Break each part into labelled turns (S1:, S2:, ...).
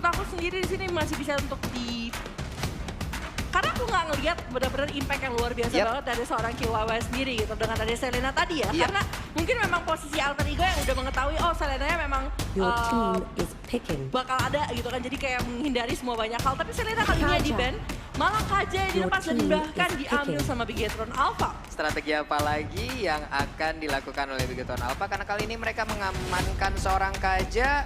S1: menurut aku sendiri di sini masih bisa untuk karena aku nggak ngelihat benar-benar impact yang luar biasa banget dari seorang Chihuahua sendiri gitu dengan ada Selena tadi ya. Karena mungkin memang posisi alter ego yang udah mengetahui oh Selena-nya memang bakal ada gitu kan. Jadi kayak menghindari semua banyak hal. Tapi Selena kali ini ya di ban malah Kaja yang dilepas dan bahkan diambil sama Bigetron Alpha.
S2: Strategi apa lagi yang akan dilakukan oleh Bigetron Alpha? Karena kali ini mereka mengamankan seorang Kaja.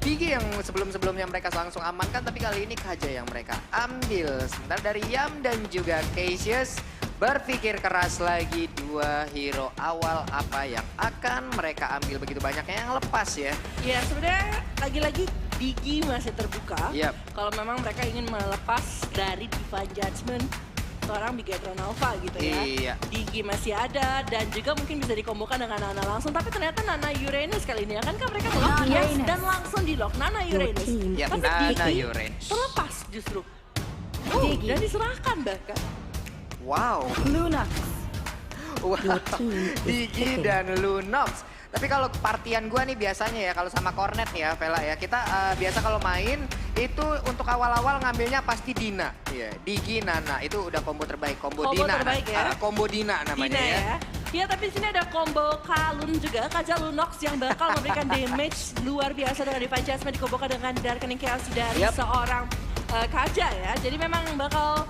S2: Bigi yang sebelum-sebelumnya mereka langsung amankan, tapi kali ini Kaja yang mereka ambil. Sementara dari Yam dan juga Cassius berpikir keras lagi, dua hero awal apa yang akan mereka ambil, begitu banyaknya yang lepas ya.
S1: Ya sebenarnya lagi-lagi Digi masih terbuka. Kalau memang mereka ingin melepas dari Divine Judgment seorang Bigetron Alpha gitu ya. Digi masih ada dan juga mungkin bisa dikombokan dengan Nana langsung. Tapi ternyata Nana Uranus kali ini akankah mereka melock dan langsung di lock Nana Uranus. Tapi Digi terlepas justru. Dan diserahkan bahkan.
S2: Wow.
S3: Lunox.
S2: Wow. Digi dan Lunox. Tapi kalau partian gue nih biasanya ya, kalau sama Cornet nih ya, Vela ya, kita biasa kalau main itu untuk awal-awal ngambilnya pasti Dina. Digi, Nana, itu udah combo terbaik. Combo Dina,
S1: terbaik ya.
S2: combo Dina namanya
S1: Dina ya. Iya, tapi di sini ada combo Kalun juga, Kaja Lunox yang bakal memberikan damage luar biasa dengan Divine Judgment dikombokan dengan Darkening Chaos dari seorang Kaja ya. Jadi memang bakal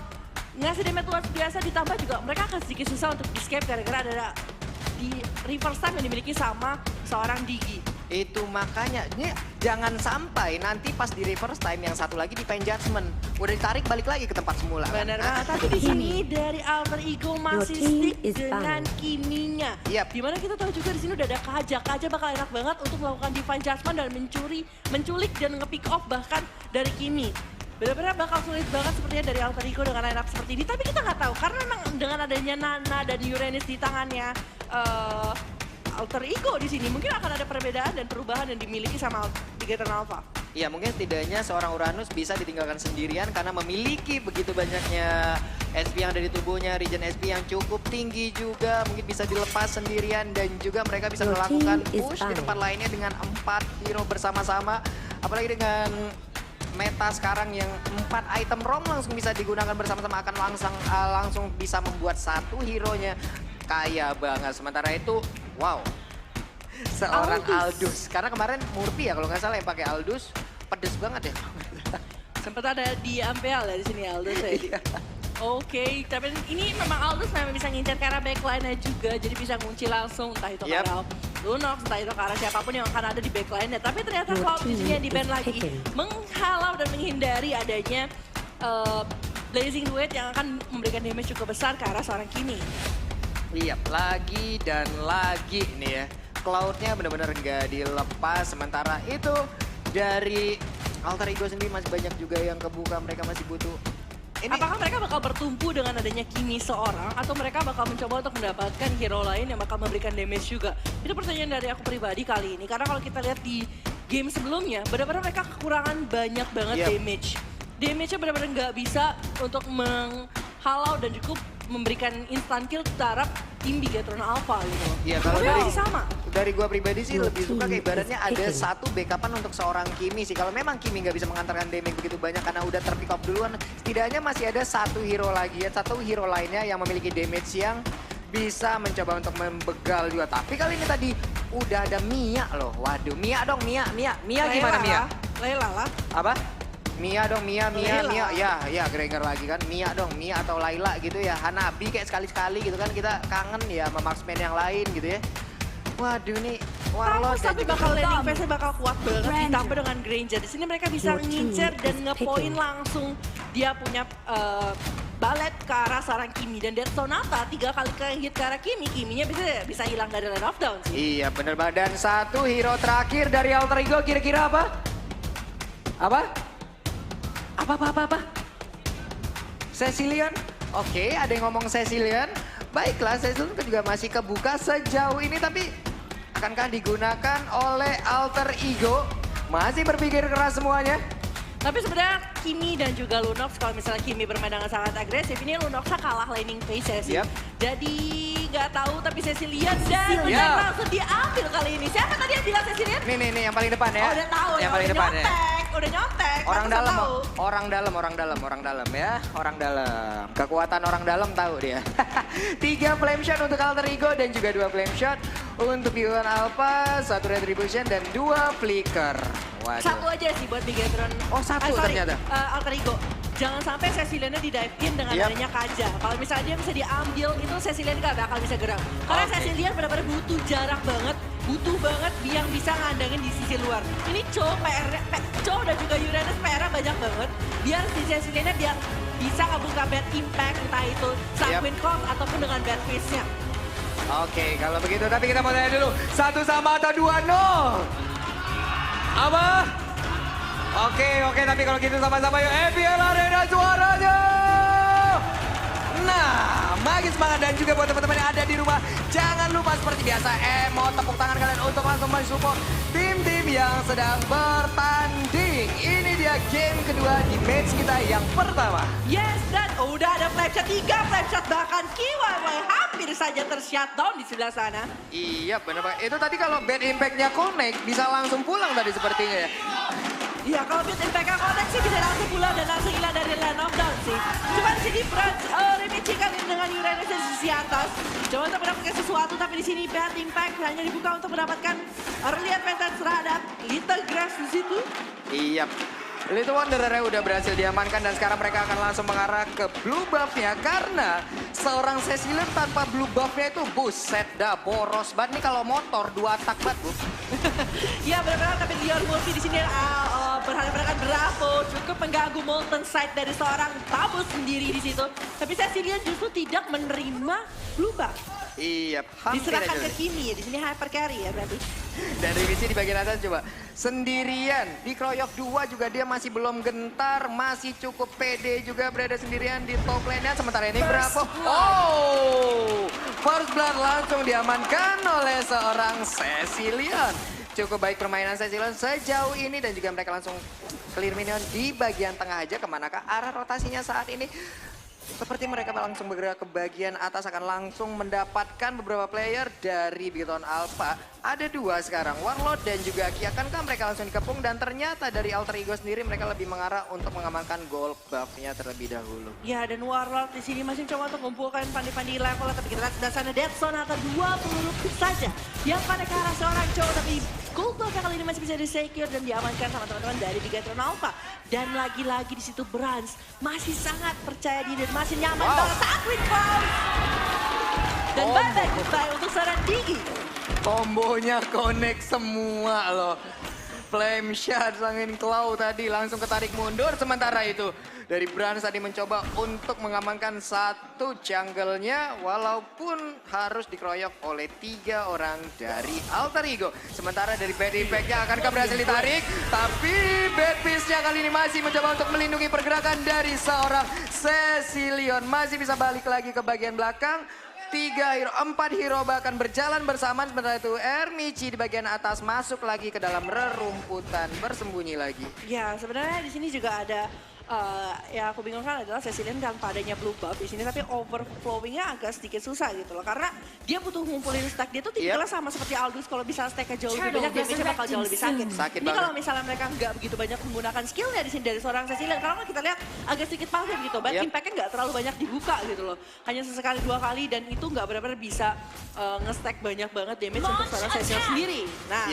S1: ngasih damage luar biasa, ditambah juga mereka akan sedikit susah untuk escape gara-gara ada di reverse time yang dimiliki sama seorang Digi.
S2: Itu makanya, ini jangan sampai nanti pas di reverse time yang satu lagi Divine Judgment udah ditarik balik lagi ke tempat semula.
S1: Benar banget, tapi di sini dari alter ego masih stick dengan Kiminya. Dimana kita tahu juga di sini udah ada Kaja. Kaja bakal enak banget untuk melakukan Divine Judgment dan menculik dan nge-pick off bahkan dari Kimi. Benar-benar bakal sulit banget sepertinya dari alter ego dengan line up seperti ini. Tapi kita nggak tahu karena memang dengan adanya Nana dan Uranus di tangannya alter ego di sini mungkin akan ada perbedaan dan perubahan yang dimiliki sama Bigetron Alpha.
S2: Iya, mungkin setidaknya seorang Uranus bisa ditinggalkan sendirian karena memiliki begitu banyaknya SP yang ada di tubuhnya, regen SP yang cukup tinggi juga, mungkin bisa dilepas sendirian dan juga mereka bisa melakukan push di tempat lainnya dengan 4 hero bersama-sama, apalagi dengan meta sekarang yang 4 item ROM langsung bisa digunakan bersama-sama akan langsung bisa membuat satu hero-nya kaya banget. Sementara itu, wow, seorang Aldous. Karena kemarin Murphy ya kalau nggak salah yang pakai Aldous, pedes banget ya.
S1: Sempat ada di Ampel ya di sini Aldous ya. Oke, tapi ini memang Aldous memang bisa ngincar ke arah backline-nya juga, jadi bisa ngunci langsung entah itu ke arah Lunox, entah itu ke arah siapapun yang akan ada di backline-nya. Tapi ternyata Cloud di sini yang di-ban lagi menghalau dan menghindari adanya Blazing Duet yang akan memberikan damage cukup besar ke arah seorang Kimi.
S2: Iya, lagi dan lagi nih ya. Cloud-nya benar-benar nggak dilepas. Sementara itu dari alter ego sendiri masih banyak juga yang kebuka. Mereka masih butuh.
S1: Apakah mereka bakal bertumpu dengan adanya Kimi seorang atau mereka bakal mencoba untuk mendapatkan hero lain yang bakal memberikan damage juga? Itu pertanyaan dari aku pribadi kali ini. Karena kalau kita lihat di game sebelumnya, benar-benar mereka kekurangan banyak banget damage. Damage-nya benar-benar nggak bisa untuk menghalau dan cukup memberikan instant kill terhadap tim Bigetron Alpha gitu.
S2: Iya, kalau dari gua pribadi sih lebih suka kayak ibaratnya ada satu backupan untuk seorang Kimi sih. Kalau memang Kimi nggak bisa mengantarkan damage begitu banyak karena udah terpick up duluan, setidaknya masih ada satu hero lagi ya, satu hero lainnya yang memiliki damage yang bisa mencoba untuk membegal juga. Tapi kali ini tadi udah ada Mia loh. Waduh, Mia dong, Mia gimana Mia?
S1: Layla lah.
S2: Apa? Mia dong, Mia. Ya, Gregor lagi kan. Mia dong, Mia atau Layla gitu ya. Hanabi kayak sekali-sekali gitu kan. Kita kangen ya sama marksman yang lain gitu ya. Waduh nih, Warlord
S1: tapi bakal landing phase-nya bakal kuat banget ditambah dengan Granger. Di sini mereka bisa ngincer dan ngepoint langsung. Dia punya balet ke arah seorang Kimi. Dan Death Sonata 3 kali hit ke arah Kimi. Kiminya bisa hilang dari line of down sih.
S2: Iya bener banget. Dan satu hero terakhir dari alter ego kira-kira apa? Apa? Cecilion? Oke, ada yang ngomong Cecilion. Baiklah, Cecilion juga masih kebuka sejauh ini, tapi akankah digunakan oleh alter ego? Masih berpikir keras semuanya.
S1: Tapi sebenarnya Kimi dan juga Lunox, kalau misalnya Kimi bermain dengan sangat agresif, ini Lunoxnya kalah laning phase sih. Jadi nggak tahu, tapi Cecilion dan langsung diambil kali ini. Siapa tadi yang bilang Cecilion?
S2: Nih yang paling depan ya.
S1: Oh udah tahu
S2: yang paling depan ya.
S1: udah nyontek.
S2: Orang dalam ya, orang dalam. Kekuatan orang dalam tahu dia. 3 flame shot untuk Alter Ego dan juga 2 flame shot untuk Bigotron Alpha, 1 retribution dan 2 flicker. Waduh.
S1: Satu aja sih buat Bigotron.
S2: Oh, satu ternyata.
S1: Alter Ego. Jangan sampai Ceciliannya di dive in dengan adanya Kaja. Kalau misalnya dia bisa diambil, itu Cecilian gak bakal bisa gerak. Karena Cecilian benar-benar butuh jarak banget, butuh banget yang bisa ngandangin di sisi luar. Ini Cho dan juga Uranus PR-nya banyak banget. Biar si Ceciliannya dia bisa ngebuka bad impact, entah itu Sanguine Cold ataupun dengan bad face-nya.
S2: Oke, kalau begitu tapi kita mau tanya dulu. 1 sama atau 2-0? Apa? Oke, tapi kalau gitu sama-sama yuk FPL Arena suaranya. Nah, magis banget dan juga buat teman-teman yang ada di rumah, jangan lupa seperti biasa mau tepuk tangan kalian untuk langsung mensupport tim-tim yang sedang bertanding. Ini dia game kedua di match kita yang pertama.
S1: Yes, dan udah ada flame shot 3 flame shot, bahkan KYY hampir saja tershutdown di sebelah sana.
S2: Iya, benar Pak. Itu tadi kalau bad impact-nya connect bisa langsung pulang tadi sepertinya ya.
S1: Iya, kalau bad impact-nya connect sih bisa langsung pulang dan langsung hilang dari line of down sih. Cuma di sini Remichi kali ini dengan Uranus di sisi atas. Coba untuk mendapatkan sesuatu, tapi di sini bad impact hanya dibuka untuk mendapatkan early advantage terhadap Little Grass di situ.
S2: Iya. Little Wanderer udah berhasil diamankan dan sekarang mereka akan langsung mengarah ke blue buff-nya karena seorang Cecilian tanpa blue buff-nya itu buset dah boros banget nih kalau motor 2 tak banget, Bu.
S1: Iya benar-benar, tapi Leon Wolfie di sini berhadapan Bravo cukup mengganggu Molten Sight dari seorang Tabus sendiri di situ. Tapi Cecilian justru tidak menerima blue buff.
S2: Iya, hampir
S1: diserahkan
S2: aja
S1: ke Kimi ya, di sini hyper carry ya berarti.
S2: Dan Remichi di bagian atas coba sendirian, dikeroyok 2 juga dia masih belum gentar, masih cukup pede juga berada sendirian di top lane-nya. Sementara ini Bravo, First Blood langsung diamankan oleh seorang Cecilian. Cukup baik permainan Cecilian sejauh ini dan juga mereka langsung clear minion di bagian tengah aja. Kemanakah arah rotasinya saat ini? Seperti mereka langsung bergerak ke bagian atas, akan langsung mendapatkan beberapa player dari Bigotron Alpha. Ada 2 sekarang, Warlord dan juga Aki. Akankah mereka langsung dikepung? Dan ternyata dari Alter Ego sendiri mereka lebih mengarah untuk mengamankan gold buff-nya terlebih dahulu.
S1: Ya, dan Warlord di sini masih coba untuk mengumpulkan pandi-pandi level, tapi kita lihat sebelah sana Dead Zone atau 2 peluru saja yang pada ke arah seorang cowok, tapi gold buff-nya kali ini masih bisa di-secure dan diamankan sama teman-teman dari Bigotron Alpha. Dan lagi-lagi di situ Brans masih sangat percaya diri dan masih nyaman banget Sanguine Cloud. Dan bye-bye goodbye untuk seorang Digi.
S2: Kombonya connect semua loh. Flame shot Sanguine Cloud tadi langsung ketarik mundur. Sementara itu dari Brans tadi mencoba untuk mengamankan satu jungle-nya walaupun harus dikeroyok oleh 3 orang dari Alter Ego. Sementara dari bad impact-nya akankah berhasil ditarik? Tapi bad piece-nya kali ini masih mencoba untuk melindungi pergerakan dari seorang Cecilian. Masih bisa balik lagi ke bagian belakang. 4 hero bahkan berjalan bersamaan, sementara itu Remichi di bagian atas masuk lagi ke dalam rerumputan, bersembunyi lagi.
S1: Ya, sebenarnya di sini juga ada ya aku bingungkan adalah Cecilian tanpa adanya blue buff di sini, tapi overflowingnya agak sedikit susah gitu loh, karena dia butuh ngumpulin stack. Dia tuh tipikalnya sama seperti Aldous, kalau bisa stacknya jauh lebih banyak damage-nya bakal jauh lebih sakit. Ini kalau misalnya mereka nggak begitu banyak menggunakan skillnya di sini dari seorang Cecilian, karena kita lihat agak sedikit pasif gitu, impact-nya nggak terlalu banyak dibuka gitu loh, hanya sesekali 2 kali dan itu nggak benar-benar bisa nge-stack banyak banget damage untuk seorang Cecilian sendiri. Nah,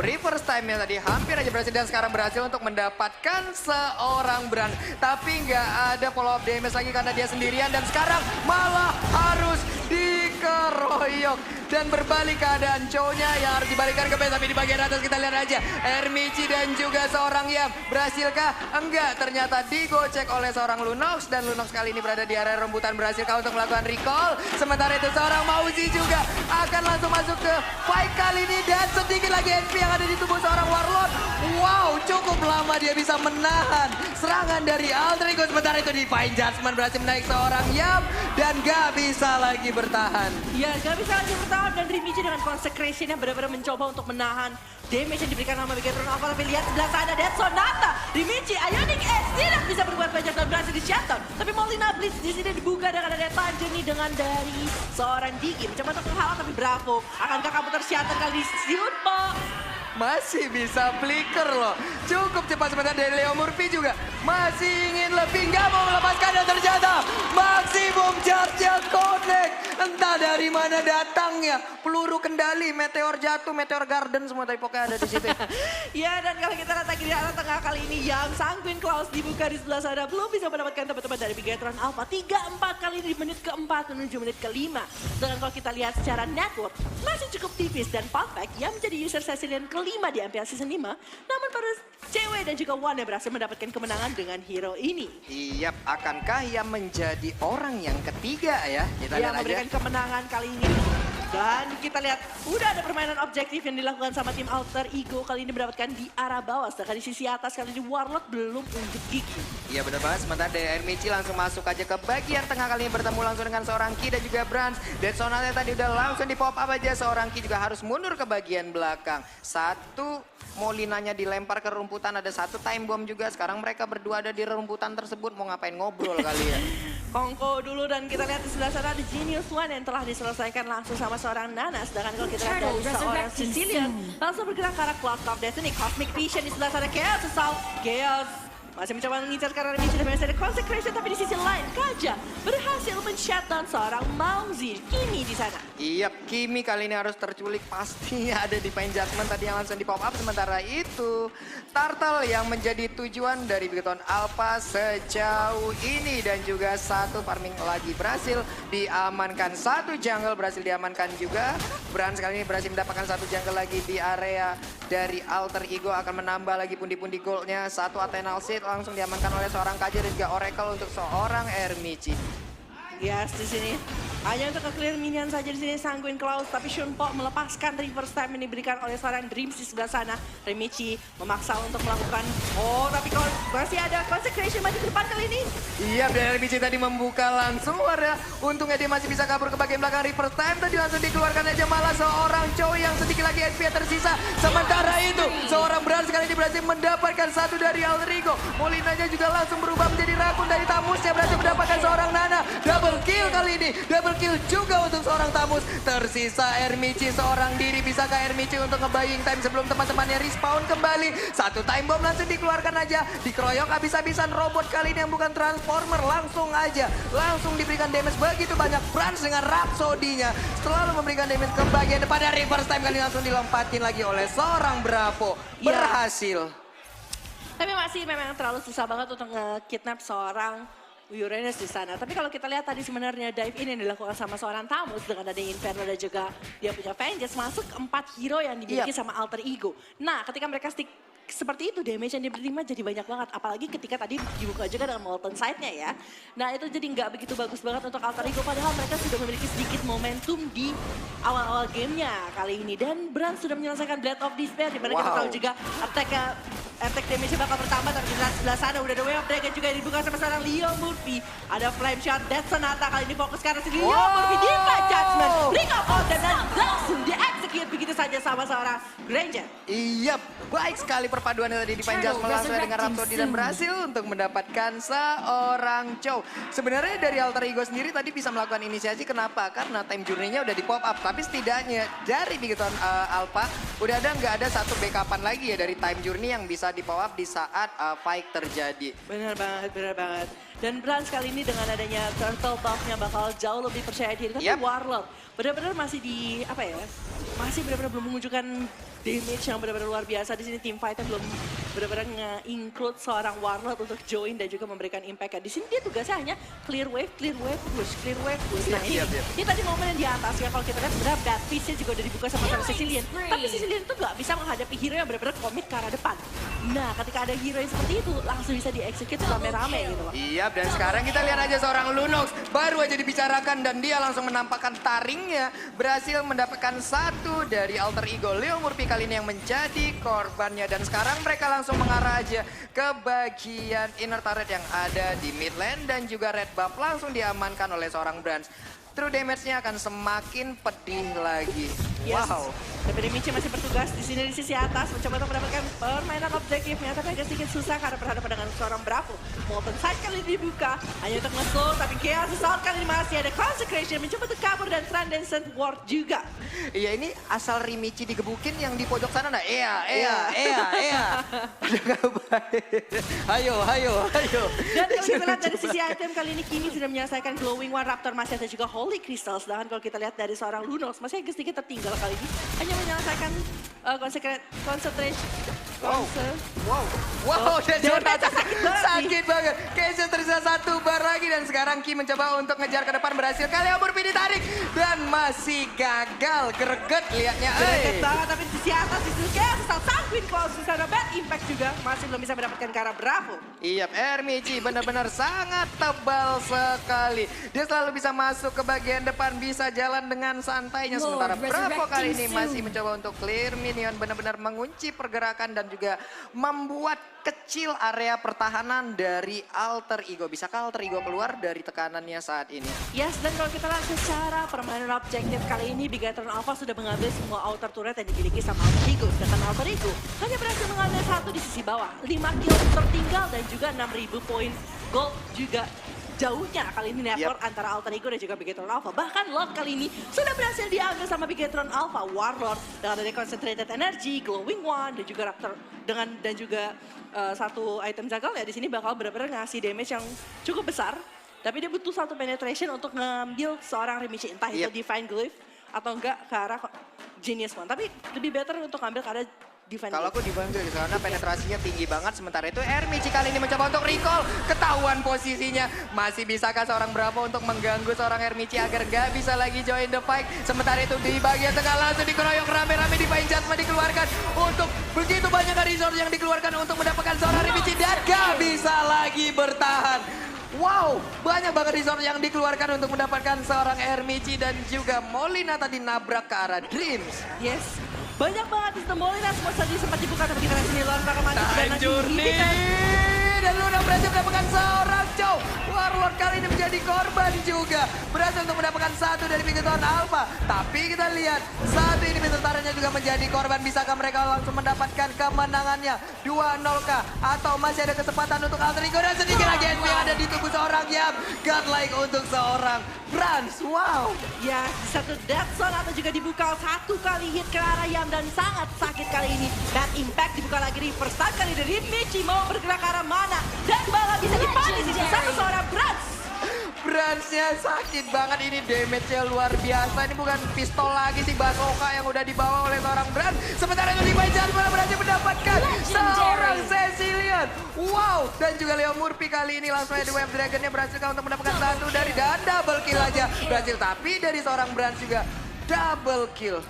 S2: reverse time-nya tadi hampir aja berhasil dan sekarang berhasil untuk mendapatkan seorang Brand. Tapi nggak ada follow up damage lagi karena dia sendirian dan sekarang malah harus dikeroyok. Dan berbalik keadaan Chow-nya yang harus dibalikan ke base. Tapi di bagian atas kita lihat aja Remichi dan juga seorang Yam. Berhasilkah? Enggak, ternyata digocek oleh seorang Lunox. Dan Lunox kali ini berada di area rembutan. Berhasilkah untuk melakukan recall? Sementara itu seorang Mauzi juga akan langsung masuk ke fight kali ini. Dan sedikit lagi HP yang ada di tubuh seorang Warlord. Wow, cukup lama dia bisa menahan serangan dari Alter Ego. Sementara itu Divine Judgment berhasil menaik seorang Yam. Dan gak bisa lagi bertahan.
S1: Ya, gak bisa lagi bertahan. Dan Remichi dengan Consecration-nya benar-benar mencoba untuk menahan damage yang diberikan sama Bigotron Alpha. Tapi lihat sebelah sana Dead Sonata. Remichi, Ionic Edge tidak bisa berbuat banyak dan berhasil di shutdown. Tapi Molina Blitz di sini dibuka dengan ada Tanjir nih dengan dari seorang Digi. Mencoba untuk menghalau tapi Bravo. Akankah kamu tershutdown kali ini? Siut, Po.
S3: masih bisa flicker loh. Cukup cepat sebentar dari Leo Murphy juga. Masih ingin lebih, nggak mau melepaskan dan ternyata maksimum charge-nya connect. Entah dari mana datangnya. Peluru kendali, meteor jatuh, meteor garden semua tapi pokoknya ada di situ.
S1: Ya, dan kalau kita lihat lagi di arah tengah kali ini yang Sanguine Klaus dibuka di sebelah sana belum bisa mendapatkan teman-teman dari Bigatron Alpha 3-4 kali di menit keempat menuju menit kelima. Dan kalau kita lihat secara network masih cukup tipis dan fun fact yang menjadi user Cecilian kelima di MPL Season 5. Namun para cewek dan juga Wan yang berhasil mendapatkan kemenangan dengan hero ini.
S3: Iya, akankah ia menjadi orang yang ketiga ya? Kita
S1: Yang
S3: lihat
S1: memberikan
S3: aja.
S1: kemenangan kali ini. Dan kita lihat udah ada permainan objektif yang dilakukan sama tim Alter Ego kali ini mendapatkan di arah bawah. Sedangkan di sisi atas kali ini Warlock belum unjuk gigi.
S3: Iya benar banget, sementara dari Michi langsung masuk aja ke bagian tengah kali ini bertemu langsung dengan seorang Ki dan juga Brans. Dan Sonalnya tadi udah langsung di pop up aja, seorang Ki juga harus mundur ke bagian belakang. Satu Molinanya dilempar ke rumputan, ada satu time bomb juga. Sekarang mereka berdua ada di rumputan tersebut, mau ngapain ngobrol kali ya.
S1: Kongko dulu dan kita lihat di sebelah sana ada Genius One yang telah diselesaikan langsung sama seorang Nana. Sedangkan kalau kita lihat dari seorang Sicilian langsung bergerak ke arah Cloud of Destiny. Cosmic Vision di sebelah sana, Chaos Assault, Chaos masih mencoba mengincar karena Michi dan ada Consecration, tapi di sisi lain Kaja berhasil men-shutdown seorang Mauzi Kimi di sana.
S3: Iya, Kimi kali ini harus terculik, pastinya ada di Pain Judgment tadi yang langsung di pop up. Sementara itu Turtle yang menjadi tujuan dari Bigatron Alpha sejauh ini. Dan juga satu farming lagi berhasil diamankan, satu jungle berhasil diamankan juga. Brans kali ini berhasil mendapatkan satu jungle lagi di area dari Alter Ego, akan menambah lagi pundi-pundi goldnya. Satu Athenal Seed langsung diamankan oleh seorang Kaja dan juga Oracle untuk seorang Ermici.
S1: Yes, di sini hanya untuk ke-clear minion saja di sini Sanguine Klaus, tapi Shunpo melepaskan reverse time yang diberikan oleh seorang Dreams di sebelah sana. Remichi memaksa untuk melakukan, tapi kalau masih ada Consecration maju ke depan kali ini.
S3: Iya, dan Remichi tadi membuka langsung warna. Untungnya dia masih bisa kabur ke bagian belakang. Reverse time tadi langsung dikeluarkan aja, malah seorang Choi yang sedikit lagi SP tersisa. Sementara itu seorang Brans sekali ini berhasil mendapatkan satu dari Alter Ego. Molinanya juga langsung berubah menjadi Rakun dari Tamusnya, berhasil mendapatkan seorang Nana. Double kill kali ini, double kill juga untuk seorang Tamus. Tersisa Ermici seorang diri. Bisakah Ermici untuk nge-buying time sebelum teman-temannya respawn kembali? Satu time bomb langsung dikeluarkan aja. Dikeroyok habis-habisan robot kali ini yang bukan Transformer. Langsung aja, langsung diberikan damage begitu banyak. Brans dengan Rhapsody-nya selalu memberikan damage ke bagian depan. Dan reverse time kali ini langsung dilompatin lagi oleh seorang Bravo. Berhasil.
S1: Tapi masih memang terlalu susah banget untuk nge-kidnap seorang Uranus di sana. Tapi kalau kita lihat tadi sebenarnya dive in yang dilakukan sama seorang Tamus dengan ada Inferno dan juga dia punya Vengeance masuk 4 hero yang dimiliki sama Alter Ego. Nah, ketika mereka stick seperti itu, damage yang diterima jadi banyak banget. Apalagi ketika tadi dibuka juga dengan Molten Side-nya ya. Nah, itu jadi nggak begitu bagus banget untuk Alter Ego. Padahal mereka sudah memiliki sedikit momentum di awal-awal gamenya kali ini. Dan Brans sudah menyelesaikan Blade of Despair. Dimana kita tahu juga attack damage-nya bakal bertambah. Tapi di sebelah sana udah ada Way of Dragon juga yang dibuka sama seorang Leo Murphy. Ada Flame Shot, Death Sonata kali ini fokus karena si Leo Murphy di Fight Judgment. Ring of Order dan langsung di-execute begitu saja sama seorang Granger.
S3: Iya, baik sekali perpaduannya tadi di Pain Judgment langsung dengan Rhapsody dan berhasil untuk mendapatkan seorang Chow. Sebenarnya dari Alter Ego sendiri tadi bisa melakukan inisiasi, kenapa? Karena time journey-nya udah di pop up. Tapi setidaknya dari Bigatron Alpha udah nggak ada satu backupan lagi ya dari time journey yang bisa di pop up di saat fight terjadi.
S1: Benar banget, benar banget. Dan Brans kali ini dengan adanya turtle buff-nya bakal jauh lebih percaya diri. Tapi Warlord benar-benar masih masih benar-benar belum menunjukkan damage yang benar-benar luar biasa. Di sini tim fighter belum benar-benar nge-include seorang Warlord untuk join dan juga memberikan impact. Di sini dia tugasnya hanya clear wave, push, clear wave, push. Nah ini tadi momen yang di atas ya, kalau kita lihat sebenarnya Bad Fist-nya juga udah dibuka sama Sicilian. Tapi Sicilian itu nggak bisa menghadapi hero yang benar-benar komit ke arah depan. Nah, ketika ada hero yang seperti itu langsung bisa di-execute rame-rame gitu loh.
S3: Iya, dan sekarang kita lihat aja seorang Lunox baru aja dibicarakan dan dia langsung menampakkan taringnya, berhasil mendapatkan satu dari Alter Ego. Leo Murphy kali ini yang menjadi korbannya, dan sekarang mereka langsung mengarah aja ke bagian inner turret yang ada di mid lane dan juga red buff langsung diamankan oleh seorang Brans. true damage-nya akan semakin pedih lagi.
S1: Yes.
S3: Wow.
S1: Tapi Michi masih bertugas di sini di sisi atas mencoba untuk mendapatkan permainan objektifnya, tapi agak sedikit susah karena berhadapan dengan seorang Bravo. Molten Side kali ini dibuka hanya untuk nge-slow, tapi Chaos Assault kali ini masih ada Consecration mencoba untuk kabur dan Transcendent Ward juga.
S3: Iya, ini asal Rimichi digebukin yang di pojok sana nah. Iya. Udah gak baik. Ayo.
S1: Dan kalau kita lihat dari sisi item kali ini Kimi sudah menyelesaikan Glowing One, Raptor masih ada juga Holy Crystal. Sedangkan kalau kita lihat dari seorang Lunox masih agak sedikit tertinggal kali ini. Hanya menyelesaikan concentration.
S3: Wow, dan
S1: Damage-nya
S3: sakit banget. Kayaknya tersisa 1 bar lagi dan sekarang Kim mencoba untuk ngejar ke depan, berhasil kali Amurfi ditarik dan masih gagal. Greget liatnya.
S1: Greget banget, tapi di sisi atas di situ kayak Sanguine kalau susah bad impact juga masih belum bisa mendapatkan ke arah Bravo.
S3: Iya, Ermici benar-benar sangat tebal sekali. Dia selalu bisa masuk ke bagian depan, bisa jalan dengan santainya. Sementara Bravo kali ini masih mencoba untuk clear minion, benar-benar mengunci pergerakan dan juga membuat kecil area pertahanan dari Alter Ego. Bisakah Alter Ego keluar dari tekanannya saat ini?
S1: Yes, dan kalau kita lihat secara permainan objektif kali ini, Bigatron Alpha sudah mengambil semua outer turret yang dimiliki sama Alter Ego. Sedangkan Alter Ego hanya berhasil mengambil 1 di sisi bawah. 5 kill tertinggal dan juga 6.000 poin gold juga. Jauhnya kali ini network antara Alter Ego dan juga Bigatron Alpha. Bahkan Lord kali ini sudah berhasil diambil sama Bigatron Alpha. Warlord dengan ada Concentrated Energy, Glowing One, dan juga Raptor dan juga satu item jagal ya di sini bakal benar-benar ngasih damage yang cukup besar. Tapi dia butuh 1 penetration untuk ngambil seorang Rimichi, entah itu Divine Glyph atau enggak ke arah Genius One. Tapi lebih better untuk ngambil ke arah Divine
S3: Kalau
S1: Glyph.
S3: aku Divine Glyph karena penetrasinya tinggi banget. Sementara itu Ermici kali ini mencoba untuk recall. Ketahuan posisinya. Masih bisakah seorang Bravo untuk mengganggu seorang Ermici agar nggak bisa lagi join the fight. Sementara itu di bagian tengah langsung dikeroyok rame-rame, Divine Judgment dikeluarkan. Untuk begitu banyak resource yang dikeluarkan untuk mendapatkan seorang Ermici. Dan nggak bisa lagi bertahan. Wow, banyak banget resource yang dikeluarkan untuk mendapatkan seorang Ermici dan juga Molina tadi nabrak ke arah Dreams.
S1: Yes, banyak banget sistem Molina semua saja sempat dibuka tapi kita sini lawan bakal maju dan
S3: Journey dan Luna berhasil mendapatkan seorang Chow. Warlord kali ini menjadi korban juga. Berhasil untuk mendapatkan 1 dari Bigatron Alpha. Tapi kita lihat satu ini tentaranya juga menjadi korban. Bisakah mereka langsung mendapatkan kemenangannya 2-0 kah? Atau masih ada kesempatan untuk Alter Ego dan sedikit lagi SP yang ada di tubuh seorang Yam. Godlike untuk seorang Brans. Wow.
S1: Ya, satu death zone atau juga dibuka 1 kali hit ke arah Yam dan sangat sakit kali ini. Bad impact dibuka lagi di first time kali dari Michi mau bergerak ke arah mana dan bala bisa dipanis di satu seorang Brans.
S3: Bransnya sakit banget, ini damage-nya luar biasa. Ini bukan pistol lagi sih, bazooka yang udah dibawa oleh seorang Brans. Sementara itu Divine Judgment berhasil mendapatkan seorang Cecilion. Wow, dan juga Leo Murphy kali ini langsung ada Web Dragon-nya berhasil untuk mendapatkan 1 dari dan double kill aja. Berhasil, tapi dari seorang Brans juga double kill.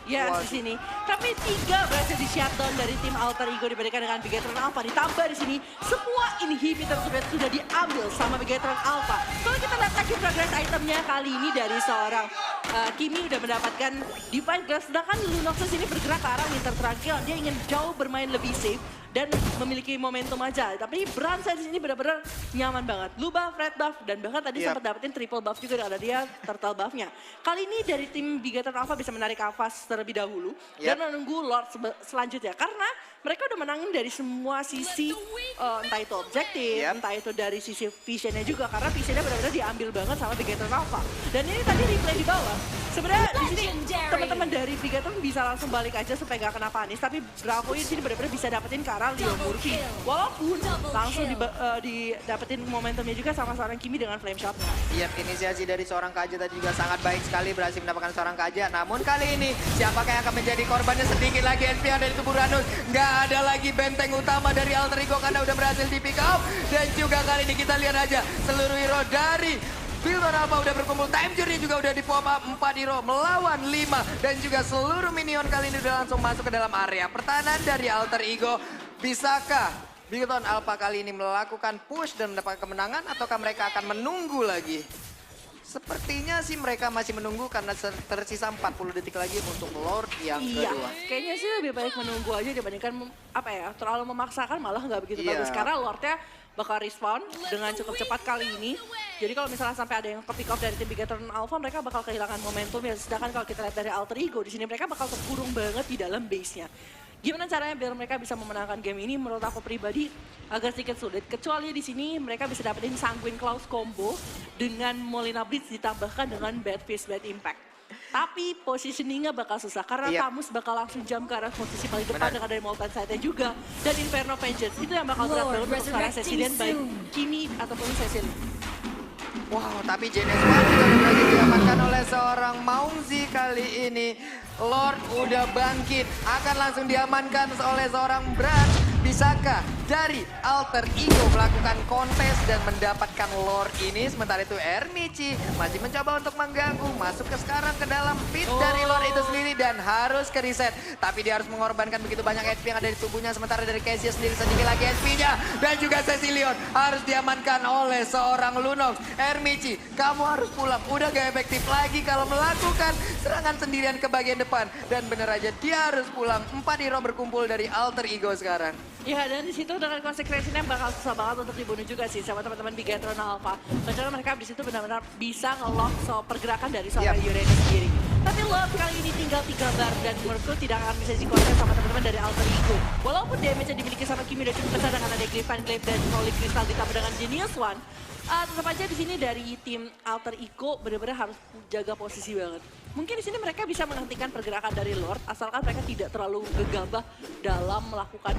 S1: Ya, di sini. Tapi 3 berhasil di shutdown dari tim Alter Ego dibandingkan dengan Bigatron Alpha. Ditambah di sini, semua inhibitor sudah diambil sama Bigatron Alpha. Kalau kita lihat lagi progress itemnya kali ini dari seorang Kimi udah mendapatkan Divine Glass. Sedangkan Lunoxus ini bergerak ke arah Winter Tranquil. Dia ingin jauh bermain lebih safe dan memiliki momentum aja. Tapi Brans di sini benar-benar nyaman banget. Blue buff, red buff, dan bahkan tadi sempat dapetin triple buff juga ada dia turtle buffnya. Kali ini dari tim Bigatron Alpha bisa menarik Avas terlebih dahulu dan menunggu Lord selanjutnya. Karena mereka udah menangin dari semua sisi, entah itu objektif, entah itu dari sisi visionnya juga. Karena visionnya benar-benar diambil banget sama Bigatron Alpha. Dan ini tadi replay di bawah. Sebenarnya di sini teman-teman dari Bigatron bisa langsung balik aja supaya gak kena panis. Tapi Bravo di sini benar-benar bisa dapetin ke arah Leo Murphy. Walaupun langsung didapetin momentumnya juga sama seorang Kimi dengan flame shot.
S3: Iya, inisiasi dari seorang Kaja tadi juga sangat baik sekali, berhasil mendapatkan seorang Kaja. Namun kali ini siapakah yang akan menjadi korbannya? Sedikit lagi SP yang dari tubuh Ranus. Nggak ada lagi benteng utama dari Alter Ego karena udah berhasil di pick up. Dan juga kali ini kita lihat aja seluruh hero dari Bigatron Alpha udah berkumpul. Time Journey juga udah di pop up 4 hero melawan 5. Dan juga seluruh minion kali ini udah langsung masuk ke dalam area pertahanan dari Alter Ego. Bisakah Bigatron Alpha kali ini melakukan push dan mendapatkan kemenangan ataukah mereka akan menunggu lagi? Sepertinya sih mereka masih menunggu karena tersisa 40 detik lagi untuk Lord yang kedua.
S1: Kayaknya sih lebih baik menunggu aja dibandingkan terlalu memaksakan malah nggak begitu bagus. Karena Lordnya bakal respon dengan cukup cepat kali ini. Jadi kalau misalnya sampai ada yang ke pick off dari tim Bigetron Alpha, mereka bakal kehilangan momentum ya. Sedangkan kalau kita lihat dari Alter Ego, di sini mereka bakal terkurung banget di dalam base-nya. Gimana caranya biar mereka bisa memenangkan game ini? Menurut aku pribadi agak sedikit sulit. Kecuali di sini mereka bisa dapetin Sanguine Claws combo dengan Molina Blitz ditambahkan dengan Bad Fist Bad Impact. Tapi positioningnya bakal susah karena Tamus bakal langsung jump ke arah posisi paling depan dengan dari Molten Side-nya juga. Dan Inferno Vengeance itu yang bakal berat banget untuk sekarang Cecilian baik Kimi ataupun Cecil.
S2: Wow, tapi Genes One juga udah berhasil diamankan oleh seorang Maungzi kali ini. Lord udah bangkit, akan langsung diamankan oleh seorang Brand. Bisakah dari Alter Ego melakukan kontes dan mendapatkan Lord ini? Sementara itu Ermici masih mencoba untuk mengganggu, masuk ke sekarang ke dalam pit dari Lord itu sendiri dan harus ke reset. Tapi dia harus mengorbankan begitu banyak HP yang ada di tubuhnya. Sementara dari Cassius sendiri sedikit lagi HP-nya. Dan juga Cecilion harus diamankan oleh seorang Lunox. Ermici, kamu harus pulang. Udah gak efektif lagi kalau melakukan serangan sendirian ke bagian depan. Dan bener aja dia harus pulang. 4 hero berkumpul dari Alter Ego sekarang.
S1: Ya, dan di situ dengan konsekuensinya bakal susah banget untuk dibunuh juga sih sama teman-teman Bigetron Alpha. Karena mereka di situ benar-benar bisa nge-lock pergerakan dari seorang Uranus sendiri. Tapi Lord kali ini tinggal 3 bar dan menurutku tidak akan bisa dikonten sama teman-teman dari Alter Ego. Walaupun damage yang dimiliki sama Kimi udah cukup besar dengan ada Glyphan Glaive dan Holy Crystal ditambah dengan Genius One. Tetap aja di sini dari tim Alter Ego benar-benar harus jaga posisi banget. Mungkin di sini mereka bisa menghentikan pergerakan dari Lord asalkan mereka tidak terlalu gegabah dalam melakukan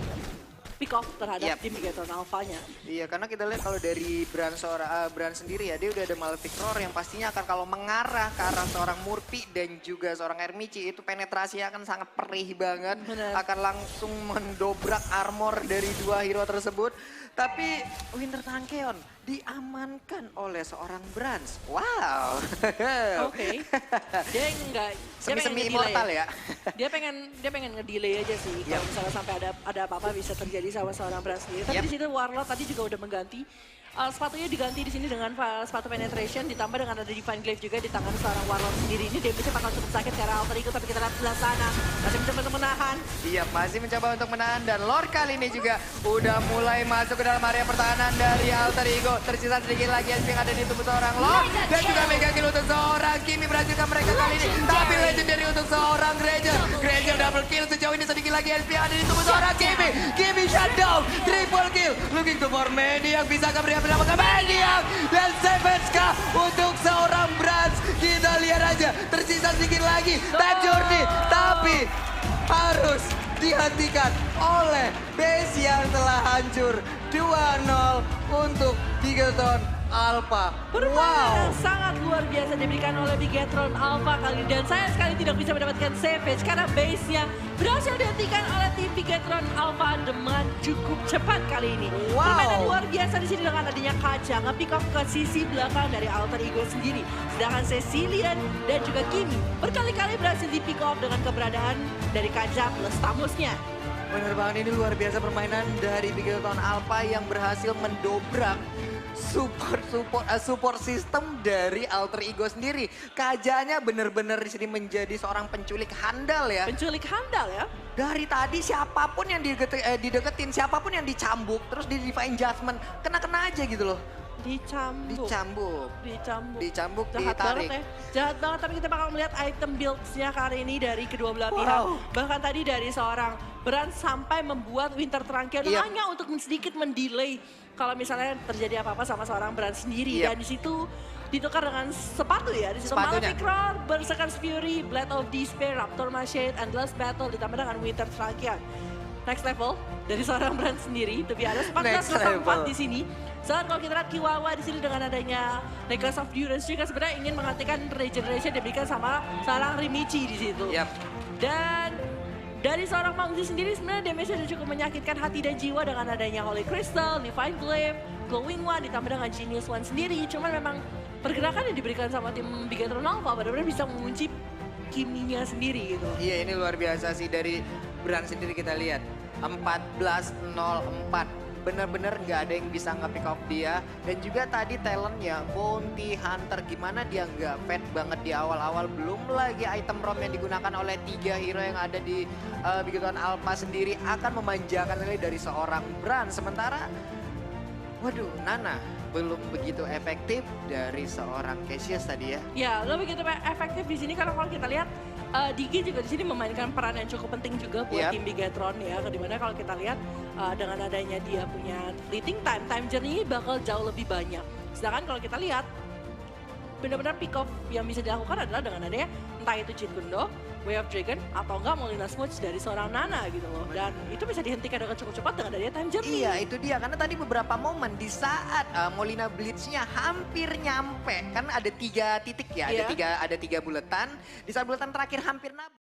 S1: pick off terhadap tim Bigetron Alpha-nya.
S2: Iya, karena kita lihat kalau dari Brand sendiri ya, dia udah ada Malefic Roar yang pastinya akan kalau mengarah ke arah seorang Murphy dan juga seorang Ermici, itu penetrasinya akan sangat perih banget. Akan langsung mendobrak armor dari 2 hero tersebut. Tapi Winter Tankeon diamankan oleh seorang Brans. Wow.
S1: Oke. Dia enggak
S2: semi immortal ya.
S1: Dia pengen ngedelay aja sih kalau misalnya sampai ada apa-apa bisa terjadi sama seorang Brans sendiri. Tapi di situ Warlord tadi juga udah mengganti sepatunya diganti di sini dengan sepatu penetration ditambah dengan ada Divine Glaive juga di tangan seorang Warlord sendiri. Ini damage-nya bakal cukup sakit karena Alter Ego, tapi kita lihat sebelah sana masih mencoba untuk menahan. Iya,
S2: masih mencoba untuk menahan dan Lord kali ini juga udah mulai masuk ke dalam area pertahanan dari Alter Ego. Tersisa sedikit lagi SP yang ada di tubuh seorang Lord dan juga mega kill untuk seorang Kimi. Berhasilkan mereka kali ini, tapi legendary untuk seorang Granger. Granger double kill sejauh ini, sedikit lagi SP yang ada di tubuh seorang Kimi. Kimi shutdown, triple kill, looking to for Maniac. Bisakah mereka mendapatkan Maniac dan Savage kah untuk seorang Brans? Kita lihat aja, tersisa sedikit lagi time journey, tapi harus dihentikan oleh base yang telah hancur. 2-0 untuk Bigetron Alpha.
S1: Permainan yang sangat luar biasa diberikan oleh Bigetron Alpha kali ini. Dan sayang sekali tidak bisa mendapatkan Savage karena base-nya berhasil dihentikan oleh tim Bigetron Alpha dengan cukup cepat kali ini. Permainan luar biasa di sini dengan adanya Kaja nge-pick off ke sisi belakang dari Alter Ego sendiri. Sedangkan Cecilian dan juga Kimi berkali-kali berhasil di-pick off dengan keberadaan dari Kaja plus Tamusnya.
S2: Bener banget, ini luar biasa permainan dari Bigetron Alpha yang berhasil mendobrak support system dari Alter Ego sendiri. Kajanya bener-bener di sini menjadi seorang penculik handal ya.
S1: Penculik handal ya.
S2: Dari tadi siapapun yang dideketin, siapapun yang dicambuk, terus di Divine Judgment, kena-kena aja gitu loh. Dicambuk,
S1: jahat
S2: ditarik.
S1: Banget ya. Jahat banget, tapi kita bakal melihat item builds-nya kali ini dari kedua belah pihak. Bahkan tadi dari seorang Brand sampai membuat Winter Tranquil hanya untuk sedikit mendelay kalau misalnya terjadi apa-apa sama seorang Brand sendiri. Dan di situ ditukar dengan sepatu ya. Di situ Malefic Roar, Berserker's Fury, Blade of Despair, Raptor Machete, Endless Battle ditambah dengan Winter Tranquil. Next level dari seorang Brand sendiri, tapi ada 14-4 di sini. Soalnya kalau kita lihat Kiwawa di sini dengan adanya Necklace of Durance juga sebenarnya ingin menghentikan regeneration diberikan sama seorang Rimichi di situ. Dan dari seorang Maungzi sendiri sebenarnya damage-nya sudah cukup menyakitkan hati dan jiwa dengan adanya Holy Crystal, Divine Glaive, Glowing One ditambah dengan Genius One sendiri. Cuman memang pergerakan yang diberikan sama tim Bigetron Alpha benar-benar bisa mengunci Kiminya sendiri gitu.
S2: Iya, ini luar biasa sih dari Brand sendiri kita lihat. 14-0-4. Bener-bener nggak ada yang bisa nge-pick off dia. Dan juga tadi talentnya Bounty Hunter, gimana dia nggak fed banget di awal-awal. Belum lagi item ROM yang digunakan oleh 3 hero yang ada di Bigetron Alpha sendiri akan memanjakan nilai dari seorang Brand. Sementara Waduh, Nana belum begitu efektif dari seorang Cassius tadi ya.
S1: Ya, lo begitu efektif di sini karena kalau kita lihat Digi juga di sini memainkan peran yang cukup penting juga buat tim Bigetron ya. Dimana kalau kita lihat dengan adanya dia punya fleeting time journey bakal jauh lebih banyak. Sedangkan kalau kita lihat benar-benar pick off yang bisa dilakukan adalah dengan adanya entah itu Jin Gundo, Way of Dragon, atau enggak Molina Smooch dari seorang Nana gitu loh. Dan itu bisa dihentikan dengan cukup cepat dengan adanya time journey.
S2: Iya itu dia, karena tadi beberapa momen di saat Molina Blitznya hampir nyampe. Kan ada 3 titik ya, ada tiga buletan. Di saat buletan terakhir hampir nabrak.